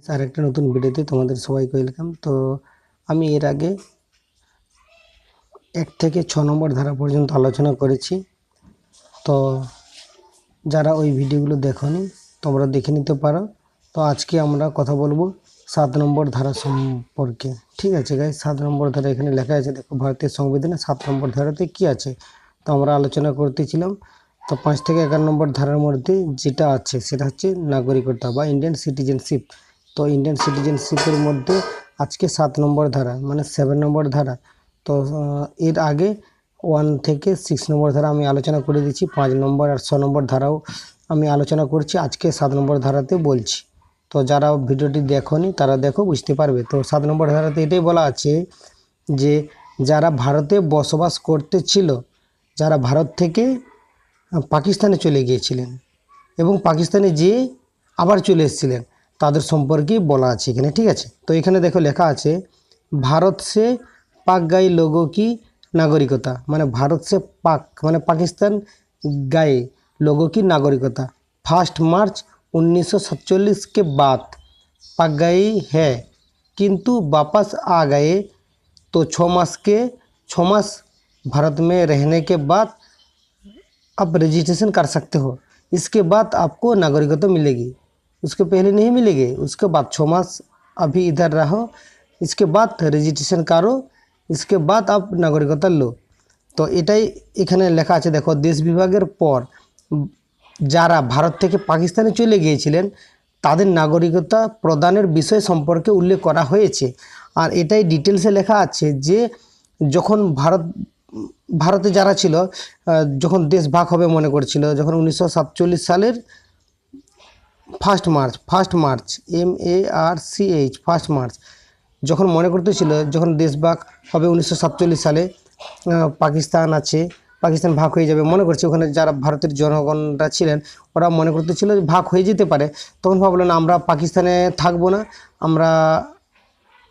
আরেকটা নতুন ভিডিওতে তোমাদের সবাইকে ওয়েলকাম। তো আমি এর আগে 1 থেকে 6 নম্বর ধারা পর্যন্ত আলোচনা করেছি। তো যারা ওই ভিডিওগুলো দেখোনি তোমরা দেখে নিতে পারো। তো আজকে আমরা কথা বলবো 7 নম্বর ধারা সম্পর্কে। ঠিক আছে গাইস, 7 নম্বর ধারা এখানে লেখা আছে, দেখো ভারতীয় সংবিধানে 7 নম্বর ধারাতে কি আছে। তো আমরা আলোচনা করতেছিলাম। তো 5 থেকে 11 নম্বর ধারার মধ্যে যেটা আছে সেটা হচ্ছে নাগরিকতা বা ইন্ডিয়ান সিটিজেনশিপ। তো ইন্ডিয়ান সিটিজেনশিপের মধ্যে আজকে 7 নম্বর ধারা মানে 7 নম্বর ধারা। তো এর আগে 1 থেকে 6 নম্বর ধারা আমি আলোচনা করে দিচ্ছি, 5 নম্বর আর 6 নম্বর ধারাও আমি আলোচনা করছি, আজকে 7 নম্বর ধারাতে বলছি। তো যারা ভিডিওটি দেখোনি তারা দেখো, বুঝতে পারবে। তো 7 নম্বর ধারাতে এটাই বলা আছে যে যারা ভারতে বসবাস করতে ছিল, যারা ভারত থেকে পাকিস্তানে চলে গিয়েছিলেন এবং পাকিস্তানে যেয়ে আবার চলে এসেছিলেন তাদের সম্পর্কে বলা আছে এখানে। ঠিক আছে, তো এখানে দেখো লেখা আছে ভারত সে পাক গায়ে लोगों की नागरिकता, মানে ভারত সে পাক মানে পাকিস্তান गाए लोगों की नागरिकता 1 मार्च 1947 के बाद पक गई है, किंतु वापस आ गए तो 6 मास भारत में रहने के बाद आप रजिस्ट्रेशन कर सकते हो। इसके बाद आपको नागरिकता मिलेगी, उसके पहले नहीं मिलेगी। उसके बाद 6 मास अभी इधर रहो, इसके बाद रजिस्ट्रेशन करो, इसके बाद आप नागरिकता लो। তো এটাই এখানে লেখা আছে। দেখো দেশ বিভাগের পর যারা ভারত থেকে পাকিস্তানে চলে গিয়েছিলেন তাদের নাগরিকতা প্রদানের বিষয় সম্পর্কে উল্লেখ করা হয়েছে। আর এটাই ডিটেলসে লেখা আছে যে যখন ভারতে যারা ছিল, যখন দেশ ভাগ হবে মনে করছিল, যখন 1947 সালের 1 মার্চ MARCH 1 মার্চ যখন মনে করতেছিল, যখন দেশ ভাগ হবে 1947 সালে, পাকিস্তান আছে, পাকিস্তান ভাগ হয়ে যাবে মনে করছে, ওখানে যারা ভারতের জনগণরা ছিলেন ওরা মনে করতেছিল যে ভাগ হয়ে যেতে পারে। তখন ভাবলো না আমরা পাকিস্তানে থাকবো না, আমরা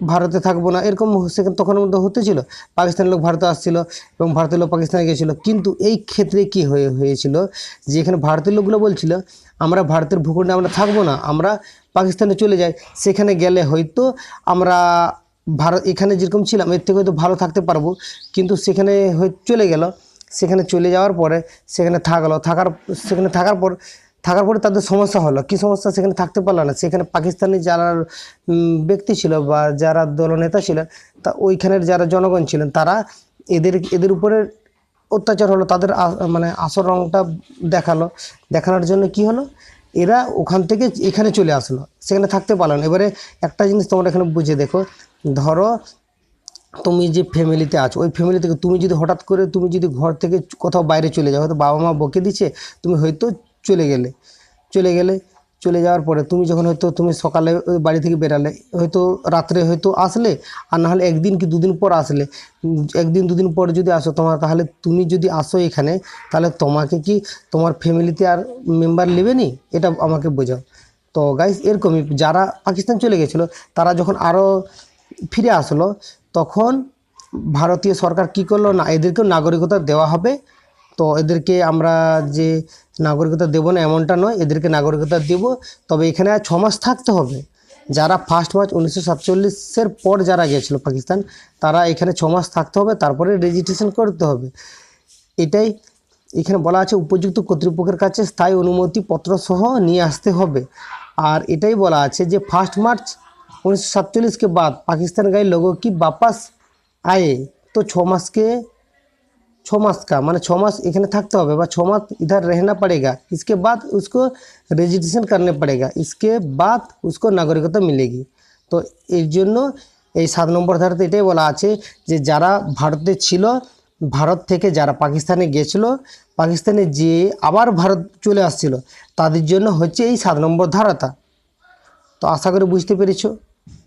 ভারতে থাকবো না, এরকম সেখানে তখন মধ্যে হতেছিল। পাকিস্তানের লোক ভারতে আসছিল এবং ভারতের লোক পাকিস্তানে গিয়েছিল। কিন্তু এই ক্ষেত্রে কি হয়েছিল যে এখানে ভারতের লোকগুলো বলছিল আমরা ভারতের ভূখণ্ডে আমরা থাকবো না, আমরা পাকিস্তানে চলে যাই, সেখানে গেলে হয়তো আমরা ভারত এখানে যেরকম ছিলাম এর থেকে হয়তো ভালো থাকতে পারবো। কিন্তু সেখানে চলে গেল, সেখানে চলে যাওয়ার পরে সেখানে থাকার পরে তাদের সমস্যা হলো। কি সমস্যা? সেখানে থাকতে পারলো না। সেখানে পাকিস্তানি যারা ব্যক্তি ছিল বা যারা দলনেতা ছিলেন, তা ওইখানের যারা জনগণ ছিলেন তারা এদের উপরে অত্যাচার হলো, তাদের মানে আচরণটা দেখানোর জন্য কি হলো, এরা ওখান থেকে এখানে চলে আসলো, সেখানে থাকতে পারলো না। এবারে একটা জিনিস তোমরা এখানে বুঝে দেখো, ধরো তুমি যে ফ্যামিলিতে আছো ওই ফ্যামিলি থেকে তুমি যদি হঠাৎ করে তুমি যদি ঘর থেকে কোথাও বাইরে চলে যাও, হয়তো বাবা মা বকে দিচ্ছে, তুমি হয়তো চলে যাওয়ার পরে তুমি যখন হয়তো তুমি সকালে বাড়ি থেকে বেরালে, হয়তো রাত্রে হয়তো আসলে, আর না হলে 1 দিন কি 2 দিন পর আসলে, 1 দিন 2 দিন পর যদি আসো তাহলে তুমি যদি আসো এখানে, তাহলে তোমাকে কি তোমার ফ্যামিলিতে আর মেম্বার নেবে নি? এটা আমাকে বোঝাও। তো গাইস এরকমই যারা পাকিস্তান চলে গেছিলো তারা যখন আরও ফিরে আসলো, তখন ভারতীয় সরকার কি করলো না, এদেরকেও নাগরিকতা দেওয়া হবে। তো এদেরকে আমরা যে নাগরিকতা দেবো না এমনটা নয়, এদেরকে নাগরিকতা দেব, তবে এখানে 6 মাস থাকতে হবে। যারা 1 মার্চ 1947-এর পর যারা গিয়েছিল পাকিস্তান, তারা এখানে 6 মাস থাকতে হবে, তারপরে রেজিস্ট্রেশন করতে হবে। এটাই এখানে বলা আছে, উপযুক্ত কর্তৃপক্ষের কাছে স্থায়ী অনুমতিপত্র সহ নিয়ে আসতে হবে। আর এটাই বলা আছে যে 1 মার্চ 1947 के बाद पाकिस्तान गए लोगों की वापस आए तो 6 मास का माने 6 मास এখানে থাকতে হবে বা 6 मास इधर रहना पड़ेगा, इसके बाद उसको रजिस्ट्रेशन करने पड़ेगा, इसके बाद उसको नागरिकता मिलेगी। তো এর জন্য এই 7 নম্বর ধারাতে এটাই বলা আছে যে যারা ভারতে ছিল, ভারত থেকে যারা পাকিস্তানে গিয়েছিল, পাকিস্তানে যে আবার ভারত চলে আসছিল, তাদের জন্য হচ্ছে এই 7 নম্বর ধারাটা। তো আশা করি বুঝতে পেরেছো।